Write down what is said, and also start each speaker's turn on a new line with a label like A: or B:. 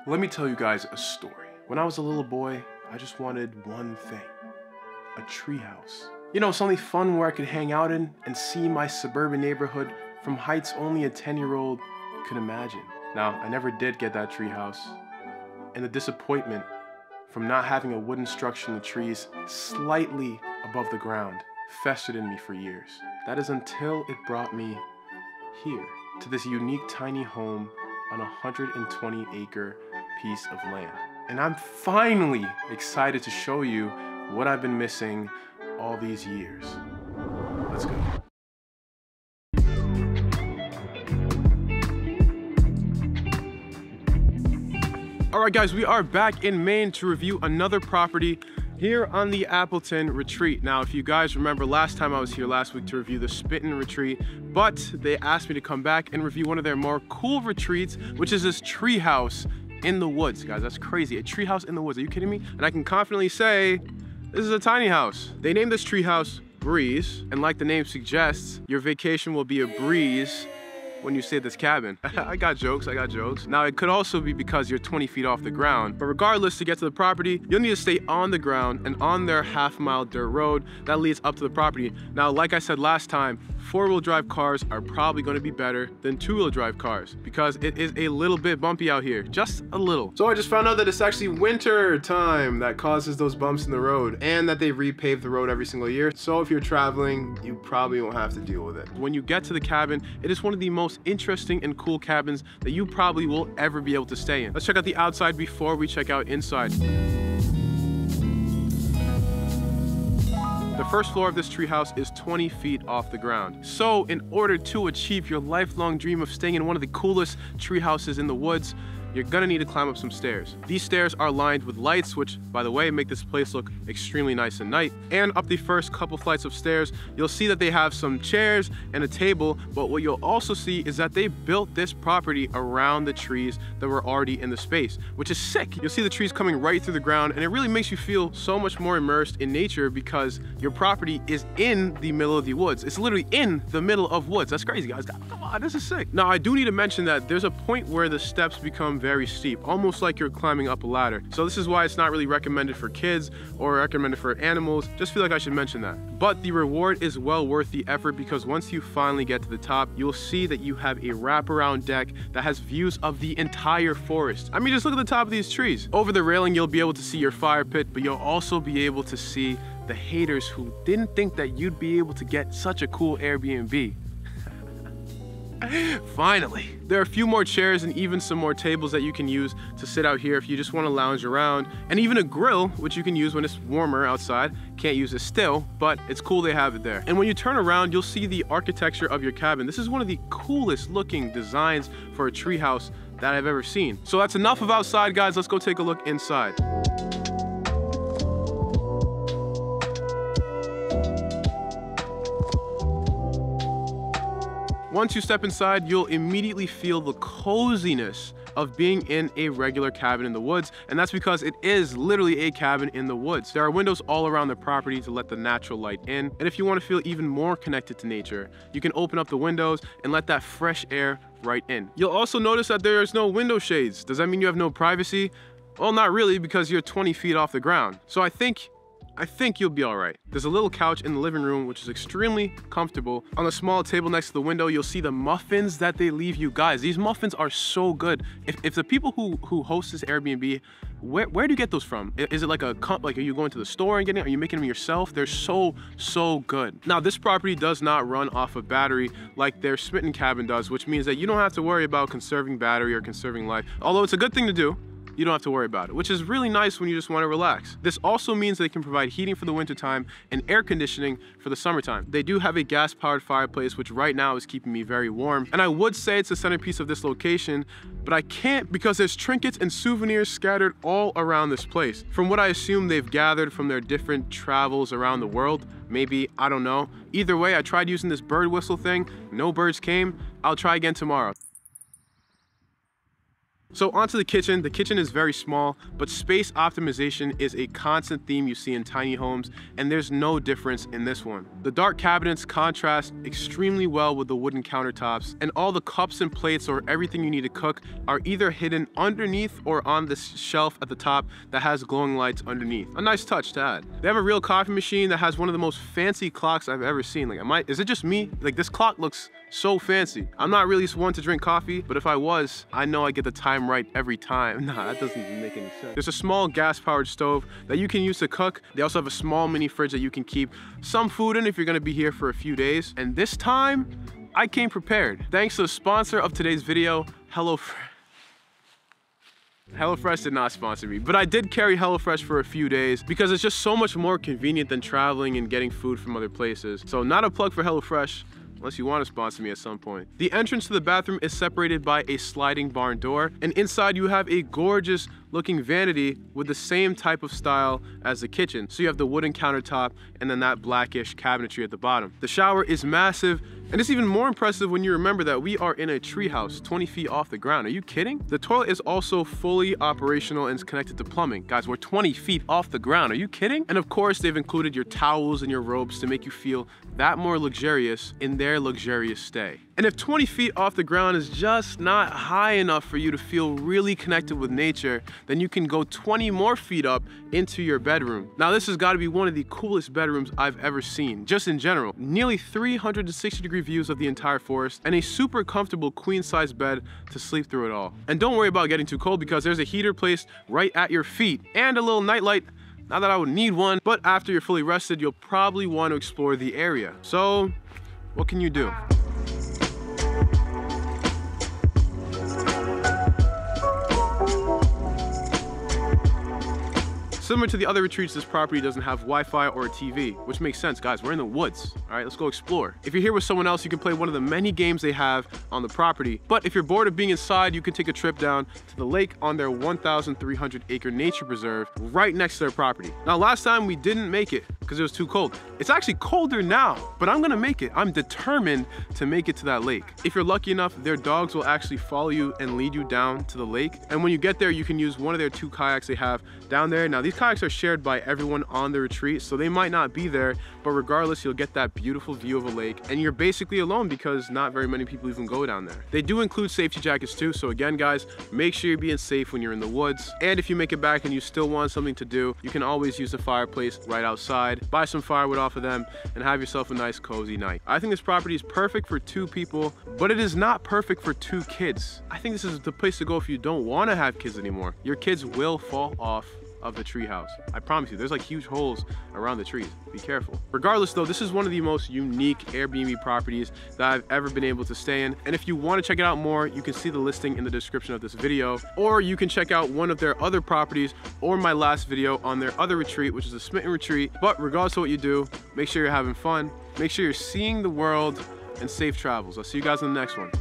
A: Let me tell you guys a story. When I was a little boy, I just wanted one thing, a treehouse. You know, something fun where I could hang out in and see my suburban neighborhood from heights only a 10-year-old could imagine. Now, I never did get that treehouse, and the disappointment from not having a wooden structure in the trees slightly above the ground festered in me for years. That is until it brought me here, to this unique tiny home on a 120-acre piece of land. And I'm finally excited to show you what I've been missing all these years. Let's go. All right, guys, we are back in Maine to review another property here on the Appleton Retreat. Now, if you guys remember, last time I was here last week to review the Appleton Retreat, but they asked me to come back and review one of their more cool retreats, which is this treehouse in the woods. Guys, that's crazy. A treehouse in the woods. Are you kidding me? And I can confidently say, this is a tiny house. They named this treehouse Breeze, and like the name suggests, your vacation will be a breeze when you stay at this cabin. I got jokes. Now, it could also be because you're 20 feet off the ground, but regardless, to get to the property, you'll need to stay on the ground and on their half-mile dirt road that leads up to the property. Now, like I said last time, four-wheel drive cars are probably going to be better than two-wheel drive cars because it is a little bit bumpy out here, just a little. So I just found out that it's actually winter time that causes those bumps in the road, and that they repave the road every single year. So if you're traveling, you probably won't have to deal with it. When you get to the cabin, it is one of the most interesting and cool cabins that you probably will ever be able to stay in. Let's check out the outside before we check out inside. The first floor of this treehouse is 20 feet off the ground. So in order to achieve your lifelong dream of staying in one of the coolest tree houses in the woods, you're gonna need to climb up some stairs. These stairs are lined with lights, which, by the way, make this place look extremely nice at night. And up the first couple flights of stairs, you'll see that they have some chairs and a table, but what you'll also see is that they built this property around the trees that were already in the space, which is sick. You'll see the trees coming right through the ground, and it really makes you feel so much more immersed in nature because your property is in the middle of the woods. It's literally in the middle of woods. That's crazy, guys. Come on, this is sick. Now, I do need to mention that there's a point where the steps become very steep, almost like you're climbing up a ladder. So this is why it's not really recommended for kids or recommended for animals. Just feel like I should mention that. But the reward is well worth the effort because once you finally get to the top, you'll see that you have a wraparound deck that has views of the entire forest. I mean, just look at the top of these trees. Over the railing, you'll be able to see your fire pit, but you'll also be able to see the haters who didn't think that you'd be able to get such a cool Airbnb. Finally. There are a few more chairs and even some more tables that you can use to sit out here if you just want to lounge around, and even a grill, which you can use when it's warmer outside. Can't use it still, but it's cool they have it there. And when you turn around, you'll see the architecture of your cabin. This is one of the coolest looking designs for a treehouse that I've ever seen. So that's enough of outside, guys. Let's go take a look inside. Once you step inside, you'll immediately feel the coziness of being in a regular cabin in the woods, and that's because it is literally a cabin in the woods. There are windows all around the property to let the natural light in, and if you want to feel even more connected to nature, you can open up the windows and let that fresh air right in. You'll also notice that there is no window shades. Does that mean you have no privacy? Well, not really, because you're 20 feet off the ground. So I think you'll be all right. There's a little couch in the living room, which is extremely comfortable. On the small table next to the window, you'll see the muffins that they leave you. Guys, these muffins are so good. If the people who host this Airbnb, where do you get those from? Is it like a cup? Like, are you going to the store and getting it? Are you making them yourself? They're so good. Now, this property does not run off a battery like their Smitten cabin does, which means that you don't have to worry about conserving battery or conserving life. Although it's a good thing to do, you don't have to worry about it, which is really nice when you just want to relax. This also means they can provide heating for the wintertime and air conditioning for the summertime. They do have a gas-powered fireplace, which right now is keeping me very warm. And I would say it's the centerpiece of this location, but I can't because there's trinkets and souvenirs scattered all around this place. From what I assume they've gathered from their different travels around the world. Maybe, I don't know. Either way, I tried using this bird whistle thing. No birds came. I'll try again tomorrow. So onto the kitchen. The kitchen is very small, but space optimization is a constant theme you see in tiny homes, and there's no difference in this one. The dark cabinets contrast extremely well with the wooden countertops, and all the cups and plates or everything you need to cook are either hidden underneath or on this shelf at the top that has glowing lights underneath. A nice touch to add. They have a real coffee machine that has one of the most fancy clocks I've ever seen. Like, is it just me? Like, this clock looks so fancy. I'm not really one to drink coffee, but if I was, I know I get the time right every time. Nah, that doesn't even make any sense. There's a small gas-powered stove that you can use to cook. They also have a small mini fridge that you can keep some food in if you're gonna be here for a few days. And this time, I came prepared. Thanks to the sponsor of today's video, HelloFresh. HelloFresh did not sponsor me, but I did carry HelloFresh for a few days because it's just so much more convenient than traveling and getting food from other places. So not a plug for HelloFresh, unless you want to sponsor me at some point. The entrance to the bathroom is separated by a sliding barn door, and inside you have a gorgeous looking vanity with the same type of style as the kitchen. So you have the wooden countertop and then that blackish cabinetry at the bottom. The shower is massive, and it's even more impressive when you remember that we are in a treehouse 20 feet off the ground. Are you kidding? The toilet is also fully operational and is connected to plumbing. Guys, we're 20 feet off the ground. Are you kidding? And of course, they've included your towels and your robes to make you feel that more luxurious in their luxurious stay. And if 20 feet off the ground is just not high enough for you to feel really connected with nature, then you can go 20 more feet up into your bedroom. Now, this has got to be one of the coolest bedrooms I've ever seen, just in general. Nearly 360-degree views of the entire forest, and a super comfortable queen-size bed to sleep through it all. And don't worry about getting too cold because there's a heater placed right at your feet and a little nightlight. Not that I would need one, but after you're fully rested, you'll probably want to explore the area. So, what can you do? Similar to the other retreats, this property doesn't have Wi-Fi or a TV, which makes sense, guys. We're in the woods. All right, let's go explore. If you're here with someone else, you can play one of the many games they have on the property. But if you're bored of being inside, you can take a trip down to the lake on their 1,300-acre nature preserve right next to their property. Now, last time we didn't make it because it was too cold. It's actually colder now, but I'm gonna make it. I'm determined to make it to that lake. If you're lucky enough, their dogs will actually follow you and lead you down to the lake. And when you get there, you can use one of their 2 kayaks they have down there. Now, these kayaks are shared by everyone on the retreat, so they might not be there, but regardless, you'll get that beautiful view of a lake, and you're basically alone because not very many people even go down there. They do include safety jackets too, so again, guys, make sure you're being safe when you're in the woods. And if you make it back and you still want something to do, you can always use the fireplace right outside, buy some firewood off of them, and have yourself a nice cozy night. I think this property is perfect for 2 people, but it is not perfect for 2 kids. I think this is the place to go if you don't want to have kids anymore. Your kids will fall off of the treehouse. I promise you, there's like huge holes around the trees. Be careful. Regardless though, this is one of the most unique Airbnb properties that I've ever been able to stay in. And if you want to check it out more, you can see the listing in the description of this video, or you can check out one of their other properties or my last video on their other retreat, which is a Smitten retreat. But regardless of what you do, make sure you're having fun, make sure you're seeing the world, and safe travels. I'll see you guys in the next one.